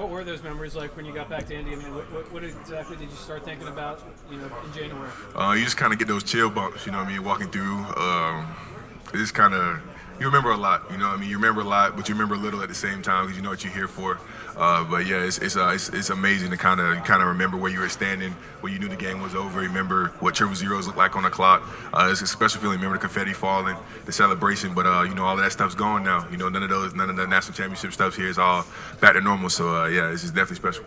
What were those memories like when you got back to Indy? I mean, what exactly did you start thinking about, in January? You just kind of get those chill bumps, you know what I mean, walking through. It's kind of, you remember a lot, you know what I mean? You remember a lot, but you remember a little at the same time because you know what you're here for. But yeah, it's amazing to kind of remember where you were standing when you knew the game was over. Remember what triple zeros looked like on the clock. It's a special feeling. Remember the confetti falling, the celebration. But all of that stuff's gone now. None of the national championship stuff here is all back to normal. So yeah, this is definitely special.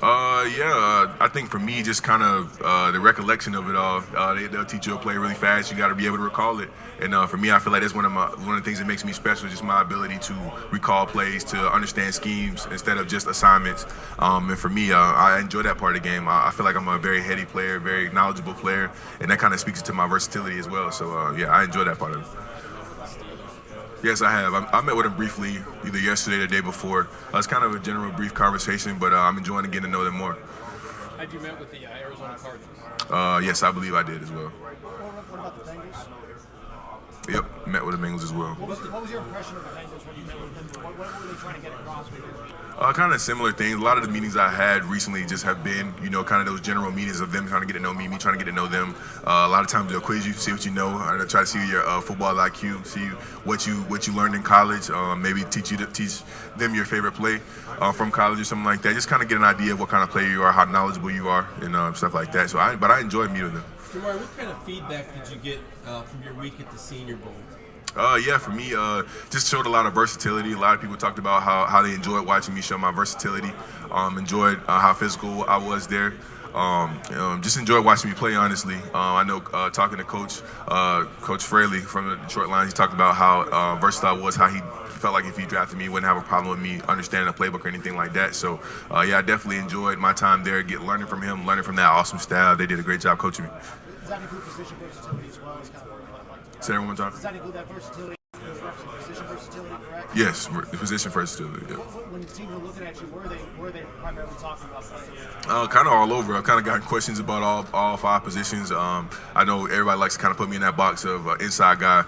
I think for me, just kind of the recollection of it all. They'll teach you a play really fast. You got to be able to recall it. And for me, I feel like that's one of the things that makes me special, just my ability to recall plays, to understand schemes instead of just assignments. And for me, I enjoy that part of the game. I feel like I'm a very heady player, very knowledgeable player, and that kind of speaks to my versatility as well. So yeah, I enjoy that part of it. Yes, I have. I met with him briefly, either yesterday or the day before. It's kind of a general, brief conversation, but I'm enjoying getting to know them more. Had you met with the Arizona Cardinals? Yes, I believe I did as well. What about the Bengals? Yep, met with the Bengals as well. What was your impression of the Bengals when you met with them? What were they trying to get across with you? Kind of similar things. A lot of the meetings I had recently just have been, kind of those general meetings of them trying to get to know me trying to get to know them. A lot of times they'll quiz you, see what you know, and try to see your football IQ, see what you learned in college, maybe teach them your favorite play from college or something like that. Just kind of get an idea of what kind of player you are, how knowledgeable you are, and stuff like that. So but I enjoy meeting them. Jamaree, what kind of feedback did you get from your week at the Senior Bowl? Yeah, for me, just showed a lot of versatility. A lot of people talked about how they enjoyed watching me show my versatility. Enjoyed how physical I was there. Just enjoyed watching me play, honestly. I know talking to Coach Fraley from the Detroit Lions, he talked about how versatile I was, how he felt like if he drafted me, he wouldn't have a problem with me understanding the playbook or anything like that. So, yeah, I definitely enjoyed my time there, learning from him, learning from that awesome staff. They did a great job coaching me. Does that include position versatility as well? Say that one more time. Does that include that versatility? Position versatility, correct? Yes, the position versatility. Yeah. When teams were looking at you, were they primarily talking about playing? Kind of all over. I've kind of gotten questions about all 5 positions. I know everybody likes to kind of put me in that box of inside guy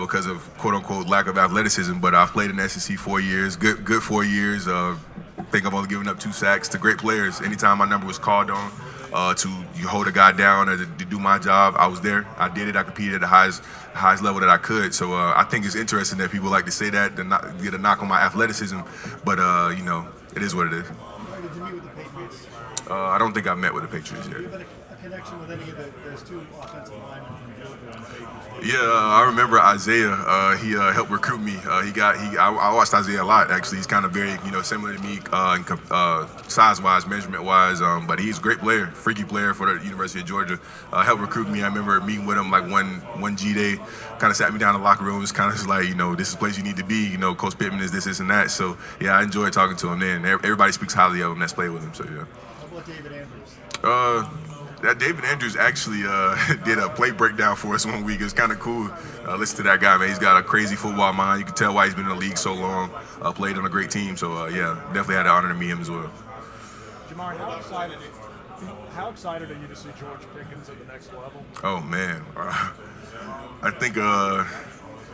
because of quote unquote lack of athleticism. But I've played in the SEC 4 years, good 4 years. I think I've only given up 2 sacks to great players. Anytime my number was called on to hold a guy down or to do my job, I was there. I did it. I competed at the highest level that I could. So I think it's interesting that people like to say that, to get a knock on my athleticism. But it is what it is. Did you meet with the Patriots? I don't think I've met with the Patriots yet. Have you been a connection with any of those 2 offensive linemen from Georgia on the Patriots? Yeah, I remember Isaiah. He helped recruit me. I watched Isaiah a lot, actually. He's kind of very, similar to me, size-wise, measurement-wise. But he's a great player, freaky player for the University of Georgia. Helped recruit me. I remember meeting with him like one G-Day. Kind of sat me down in the locker room. It was kind of just like, this is the place you need to be. Coach Pittman is this, and that. So yeah, I enjoyed talking to him then. Everybody speaks highly of him that's played with him. So yeah. How about David Andrews? That David Andrews actually did a play breakdown for us one week. It was kind of cool. Listen to that guy, man. He's got a crazy football mind. You can tell why he's been in the league so long. Played on a great team. So, yeah, definitely had the honor to meet him as well. Jamaree, how excited are you to see George Pickens at the next level? Oh, man. I think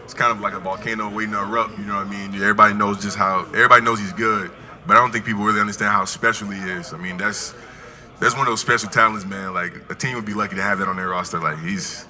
it's kind of like a volcano waiting to erupt. You know what I mean? Everybody knows he's good, but I don't think people really understand how special he is. I mean, that's one of those special talents, man. Like, a team would be lucky to have that on their roster. Like, he's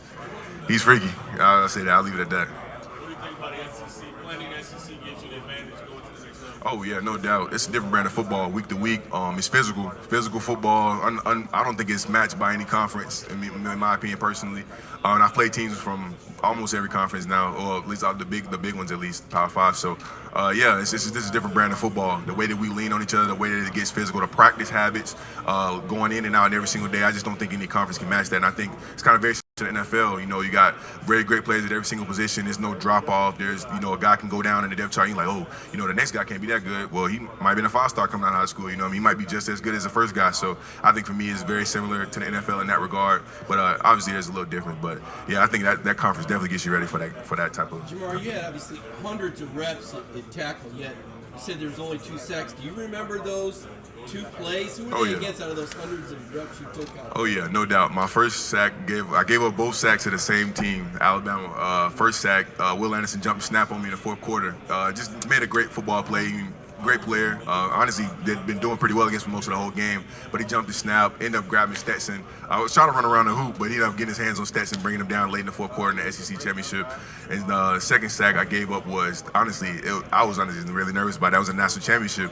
freaky. I'll say that. I'll leave it at that. What do you think about the SEC? Playing in SEC gives you the advantage going to the next level. Oh, yeah, no doubt. It's a different brand of football week to week. It's physical football. I don't think it's matched by any conference, in my opinion, personally. And I've played teams from almost every conference now, or at least the big ones, at least, Power 5. So, yeah, this is a different brand of football. The way that we lean on each other, the way that it gets physical, the practice habits, going in and out every single day. I just don't think any conference can match that. And I think it's kind of very to the NFL. You got very great players at every single position. There's no drop off. There's, a guy can go down in the depth chart. You're like, oh, the next guy can't be that good. Well, he might be a 5-star coming out of high school. He might be just as good as the first guy. So I think for me, it's very similar to the NFL in that regard. But obviously, there's a little different. But yeah, I think that conference definitely gets you ready for that type of. Jamaree, you had obviously hundreds of reps at tackle, yet you said there was only 2 sacks. Do you remember those 2 plays? Who were Oh, they yeah. against out of those hundreds of reps you took out? Oh yeah, no doubt. My first sack I gave up both sacks to the same team, Alabama. First sack, Will Anderson jumped snap on me in the fourth quarter. Just made a great football play. Great player. Honestly, they'd been doing pretty well against me most of the whole game, but he jumped the snap, ended up grabbing Stetson. I was trying to run around the hoop, but he ended up getting his hands on Stetson, bringing him down late in the fourth quarter in the SEC championship. And the second sack I gave up was, honestly, I was honestly really nervous about it. That was a national championship.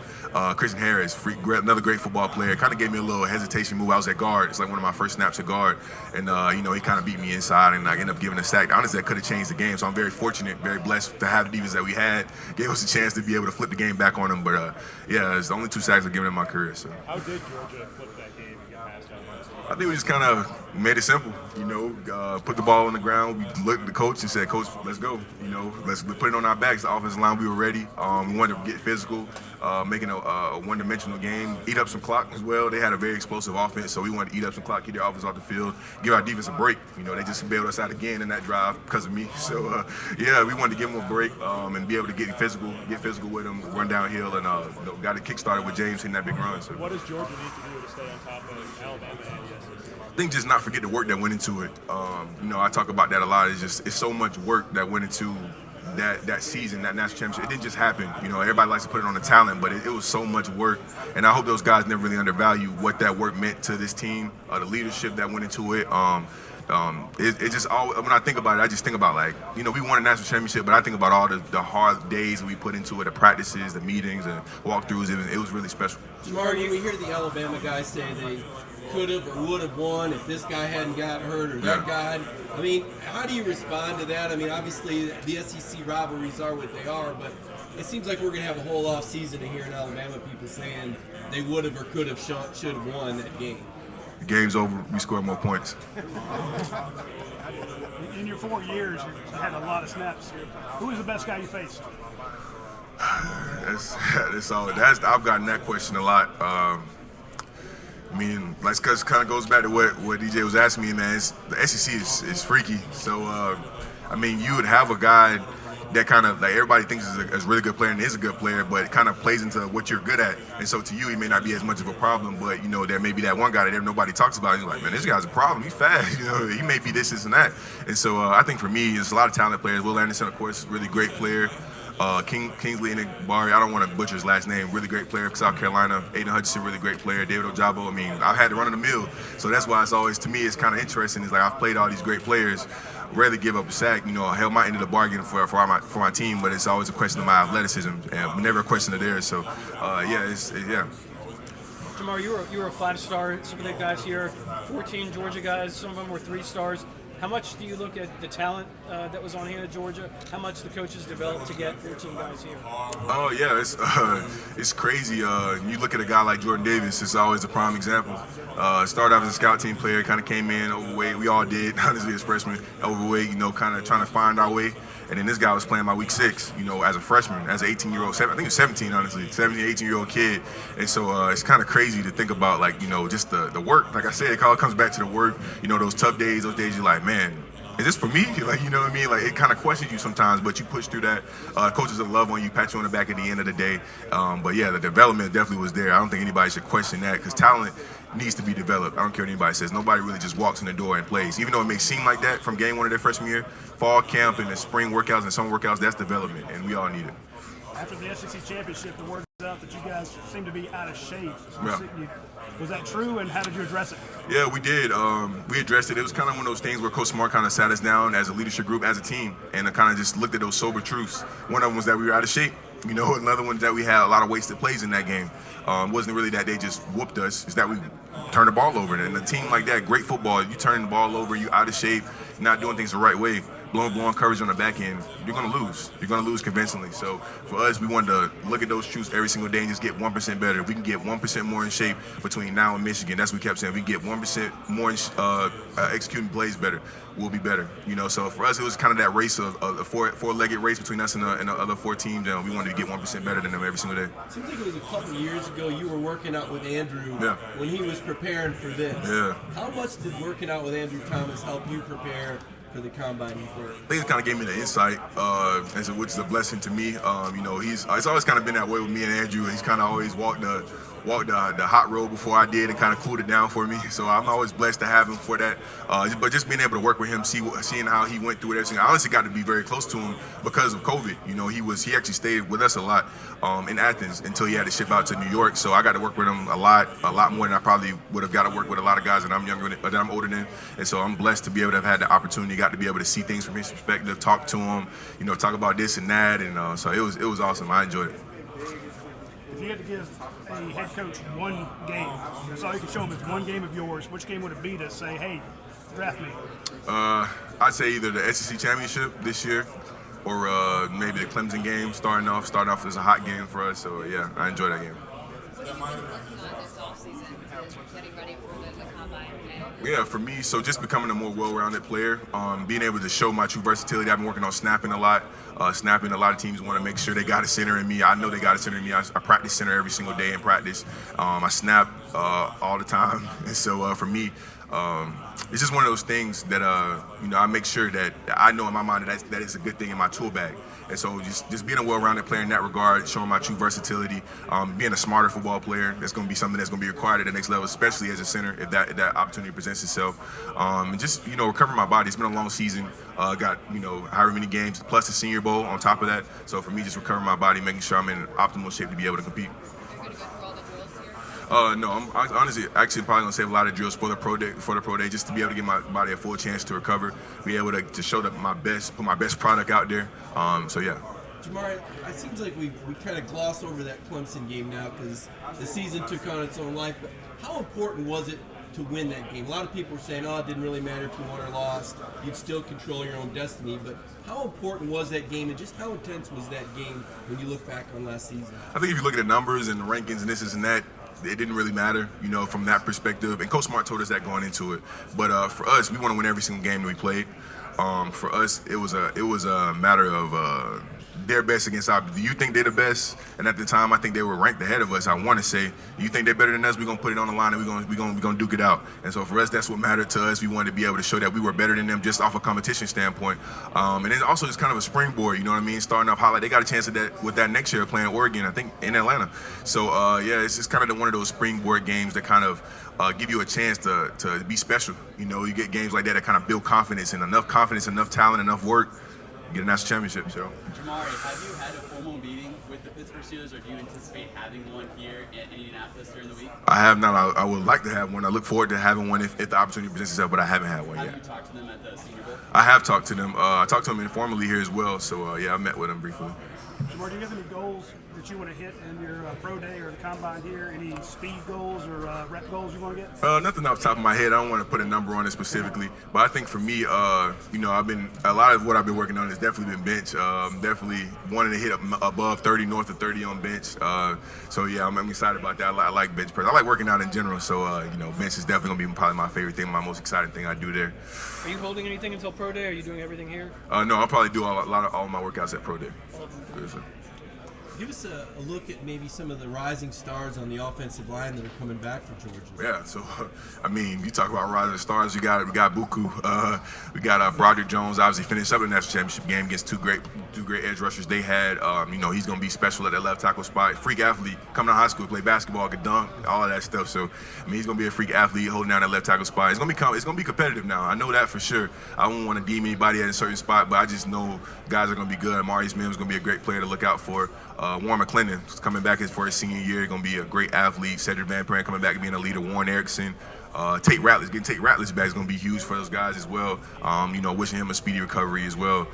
Christian Harris, another great football player, kind of gave me a little hesitation move. I was at guard. It's like one of my first snaps at guard. And, he kind of beat me inside, and I ended up giving a sack. Honestly, that could have changed the game, so I'm very fortunate, very blessed to have the defense that we had. Gave us a chance to be able to flip the game back on them, but yeah, it's the only 2 sacks I've given in my career. So How did Georgia flip that game and get past that? I think we just kind of made it simple. Put the ball on the ground. We looked at the coach and said, "Coach, let's go. Let's put it on our backs." The offensive line, we were ready. We wanted to get physical, making a one-dimensional game, eat up some clock as well. They had a very explosive offense, so we wanted to eat up some clock, keep their offense off the field, give our defense a break. They just bailed us out again in that drive because of me. So yeah, we wanted to give them a break and be able to get physical with them, run downhill, and got it kick-started with James hitting that big run. So What does Georgia need to do to stay on top of Alabama and the SEC? I think just not forget the work that went into it. I talk about that a lot. It's so much work that went into that season, that national championship. It didn't just happen. Everybody likes to put it on the talent, but it was so much work. And I hope those guys never really undervalue what that work meant to this team, the leadership that went into it. It just all, when I think about it, I just think about we won a national championship, but I think about all the hard days that we put into it, the practices, the meetings, and walkthroughs. It was really special. Jamaree, when we hear the Alabama guys say they could have or would have won if this guy hadn't got hurt or that guy, how do you respond to that? Obviously the SEC rivalries are what they are, but it seems like we're going to have a whole off season to hear in Alabama people saying they would have or could have, should have won that game. The game's over. We scored more points. In your 4 years, you had a lot of snaps. Who was the best guy you faced? I've gotten that question a lot. Because kind of goes back to what DJ was asking me, man. The SEC is freaky. So, you would have a guy that kind of everybody thinks is a really good player and is a good player, but it kind of plays into what you're good at. And so to you, he may not be as much of a problem, but there may be that one guy that nobody talks about. And you're like, man, this guy's a problem. He's fast. He may be this and that. And so I think for me, there's a lot of talented players. Will Anderson, of course, really great player. Kingsley Enagbari, I don't want to butcher his last name, really great player from South Carolina. Aiden Hutchinson, really great player. David Ojabo, I've had to run in the mill. So that's why it's always, to me, it's kind of interesting. It's like I've played all these great players, rarely give up a sack. I held my end of the bargain for my team, but it's always a question of my athleticism and never a question of theirs. So, yeah. Jamaree, you were a 5-star. Some of the guys here, 14 Georgia guys. Some of them were 3 stars. How much do you look at the talent that was on hand at Georgia? How much the coaches developed to get 14 guys here? Oh yeah, it's crazy. You look at a guy like Jordan Davis. It's always a prime example. Started off as a scout team player, kind of came in overweight. We all did, honestly, as freshmen, overweight. Kind of trying to find our way. And then this guy was playing my week 6, as a freshman, as an 18-year-old, I think he was 17, honestly, 17, 18-year-old kid. And so it's kind of crazy to think about, just the work. Like I said, it all comes back to the work. Those tough days, those days you're like, man, is this for me? It kind of questions you sometimes, but you push through that. Coaches will love on you, pat you on the back at the end of the day. But yeah, the development definitely was there. I don't think anybody should question that because talent needs to be developed. I don't care what anybody says. Nobody really just walks in the door and plays. Even though it may seem like that from game 1 of their freshman year, fall camp and the spring workouts and summer workouts, that's development, and we all need it. After the SEC championship, the word was out that you guys seem to be out of shape. Yeah. Was that true, and how did you address it? Yeah, we did. We addressed it. It was kind of one of those things where Coach Smart kind of sat us down as a leadership group, as a team, and kind of just looked at those sober truths. One of them was that we were out of shape. Another one is that we had a lot of wasted plays in that game. Wasn't really that they just whooped us. It's that we turned the ball over. And a team like that, great football, you turn the ball over, you out of shape, not doing things the right way, blowing coverage on the back end, you're going to lose. You're going to lose convincingly. So for us, we wanted to look at those truths every single day and just get 1% better. If we can get 1% more in shape between now and Michigan, that's what we kept saying. If we get 1% more in executing plays better, we'll be better. So for us, it was kind of that race of a four-legged race between us and the other 4 teams, and we wanted to get 1% better than them every single day. It seems like it was a couple of years ago you were working out with Andrew when he was preparing for this. Yeah. How much did working out with Andrew Thomas help you prepare for the combine? I think it kind of gave me the insight, which is a blessing to me. It's always kind of been that way with me and Andrew. He's kind of always walked the hot road before I did and kind of cooled it down for me. So I'm always blessed to have him for that. But just being able to work with him, seeing how he went through it, everything. I honestly got to be very close to him because of COVID. He actually stayed with us a lot in Athens until he had to ship out to New York. So I got to work with him a lot more than I probably would have got to work with a lot of guys that I'm older than. And so I'm blessed to be able to have had the opportunity, got to be able to see things from his perspective, talk to him, talk about this and that. And so it was awesome. I enjoyed it. If you had to give a head coach one game, that's all you can show him is one game of yours, which game would it be to say, hey, draft me? I'd say either the SEC championship this year or maybe the Clemson game starting off as a hot game for us. So, yeah, I enjoyed that game. What have you been working on this offseason, getting ready for the combine? Yeah, for me, so just becoming a more well-rounded player, being able to show my true versatility. I've been working on snapping a lot. Snapping, a lot of teams want to make sure they got a center in me. I know they got a center in me. I practice center every single day in practice. I snap all the time. And so for me, it's just one of those things that, I make sure that I know in my mind that is a good thing in my tool bag. And so just being a well-rounded player in that regard, showing my true versatility, being a smarter football player, that's going to be something that's going to be required at the next level, especially as a center if that opportunity presents itself. And just, recovering my body. It's been a long season. Got, however many games, plus the Senior Bowl on top of that. So for me, just recovering my body, making sure I'm in optimal shape to be able to compete. You're going to go through all the drills here? No, I'm honestly probably gonna save a lot of drills for the pro day, just to be able to give my body a full chance to recover, be able to show put my best product out there. So yeah. Jamaree, it seems like we kind of gloss over that Clemson game now because the season took on its own life. But how important was it to win that game? A lot of people are saying, it didn't really matter if you won or lost. You'd still control your own destiny. But how important was that game, and just how intense was that game when you look back on last season? I think if you look at the numbers and the rankings and this and that, it didn't really matter, from that perspective. And Coach Smart told us that going into it. But for us, we want to win every single game that we played. For us, it was a matter of their best against our. Do you think they're the best? And at the time, I think they were ranked ahead of us. I want to say, you think they're better than us? We're gonna put it on the line and we're gonna duke it out. And so for us, that's what mattered to us. We wanted to be able to show that we were better than them, just off a competition standpoint. And then also just kind of a springboard. You know what I mean? Starting off highlight, they got a chance at that with that next year playing Oregon, I think in Atlanta. So it's just kind of one of those springboard games that kind of give you a chance to be special. You get games like that kind of build confidence, enough talent, enough work. Get a national championship, so. Jamaree, have you had a formal meeting with the Pittsburgh Steelers, or do you anticipate having one here in Indianapolis during the week? I have not. I would like to have one. I look forward to having one if the opportunity presents itself, but I haven't had one yet. Have you talked to them at the Senior Bowl? I have talked to them. I talked to them informally here as well, so I met with them briefly. Jamaree, do you have any goals that you want to hit in your pro day or the combine here? Any speed goals or rep goals you want to get? Nothing off the top of my head. I don't want to put a number on it specifically, but I think for me, I've been a lot of what I've been working on has definitely been bench. Definitely wanting to hit above 30, north of 30 on bench. So yeah, I'm excited about that. I like bench press. I like working out in general. So bench is definitely gonna be probably my favorite thing, my most exciting thing I do there. Are you holding anything until pro day? Or are you doing everything here? No, I'll probably do all of my workouts at pro day. Give us a look at maybe some of the rising stars on the offensive line that are coming back for Georgia. Yeah, so you talk about rising stars. We got Buku, we got Broderick Jones. Obviously finished up the national championship game against two great edge rushers they had. He's gonna be special at that left tackle spot. Freak athlete, coming out of high school, play basketball, could dunk, all of that stuff. So he's gonna be a freak athlete holding down that left tackle spot. It's gonna be competitive now. I know that for sure. I won't want to deem anybody at a certain spot, but I just know guys are gonna be good. Maurice Mims is gonna be a great player to look out for. Warren McClendon is coming back for his senior year, going to be a great athlete. Cedric Van Pran coming back and being a leader. Warren Erickson. Getting Tate Ratledge back is going to be huge for those guys as well. Wishing him a speedy recovery as well.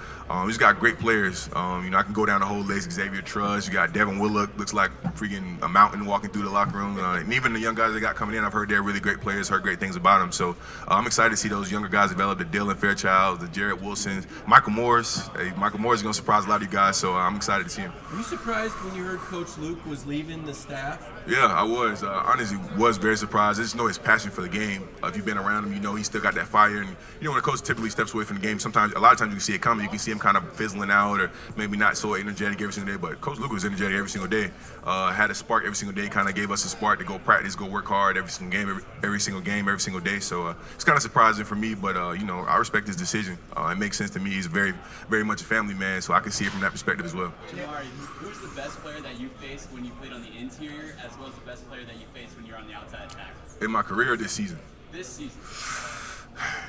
He's got great players. I can go down the whole list. Xavier Truss. You got Devin Willock. Looks like freaking a mountain walking through the locker room. And even the young guys they got coming in, I've heard they're really great players. Heard great things about them. So I'm excited to see those younger guys develop. The Dylan Fairchild, the Jarrett Wilsons, Michael Morris. Michael Morris is going to surprise a lot of you guys. So I'm excited to see him. Were you surprised when you heard Coach Luke was leaving the staff? Yeah, I was. Honestly, was very surprised. I just know his passion for the game. If you've been around him, you know he's still got that fire. And you know when a coach typically steps away from the game, a lot of times you can see it coming. You can see him kind of fizzling out, or maybe not so energetic every single day. But Coach Luka was energetic every single day. Had a spark every single day. Kind of gave us a spark to go practice, go work hard every single game, every single day. So it's kind of surprising for me, but you know I respect his decision. It makes sense to me. He's very, very much a family man, so I can see it from that perspective as well. Jamaree, who's the best player that you faced when you played on the interior, as well as the best player that you faced when you're on the outside attack? In my career, this season. This season.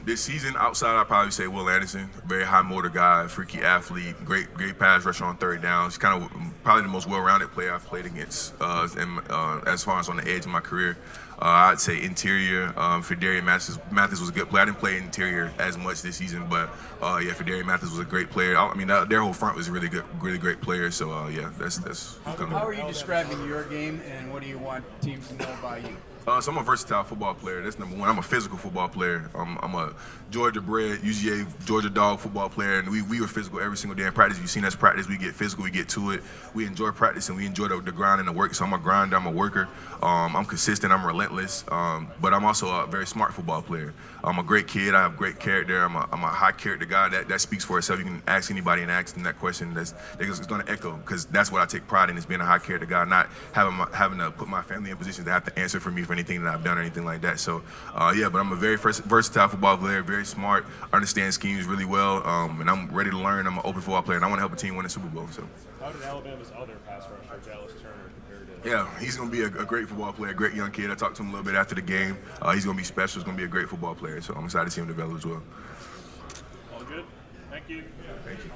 This season, outside, I'd probably say Will Anderson. Very high motor guy, freaky athlete, great pass rusher on third down. He's kind of probably the most well-rounded player I've played against, as far as on the edge of my career. I'd say interior. Fedarian Mathis was a good player. I didn't play interior as much this season, but yeah, Fedarian Mathis was a great player. I mean, their whole front was really good, really great players. So yeah, that's. How are you describing your game, and what do you want teams to know about you? So I'm a versatile football player. That's number one. I'm a physical football player. I'm a Georgia-bred, UGA, Georgia dog football player, and we were physical every single day in practice. You've seen us practice. We get physical. We get to it. We enjoy practice, and we enjoy the grind and the work. So I'm a grinder. I'm a worker. I'm consistent. I'm relentless. But I'm also a very smart football player. I'm a great kid. I have great character. I'm a high character guy. That speaks for itself. You can ask anybody and ask them that question. It's going to echo, because that's what I take pride in, is being a high character guy, not having to put my family in positions to have to answer for me for anything that I've done or anything like that. So yeah, but I'm a very versatile football player, very smart, understand schemes really well, and I'm ready to learn. I'm an open football player, and I want to help a team win a Super Bowl. So. How did Alabama's other pass rusher, Dallas Turner, compare to? Yeah, he's going to be a great football player, a great young kid. I talked to him a little bit after the game. He's going to be special. He's going to be a great football player. So I'm excited to see him develop as well. All good. Thank you. Thank you.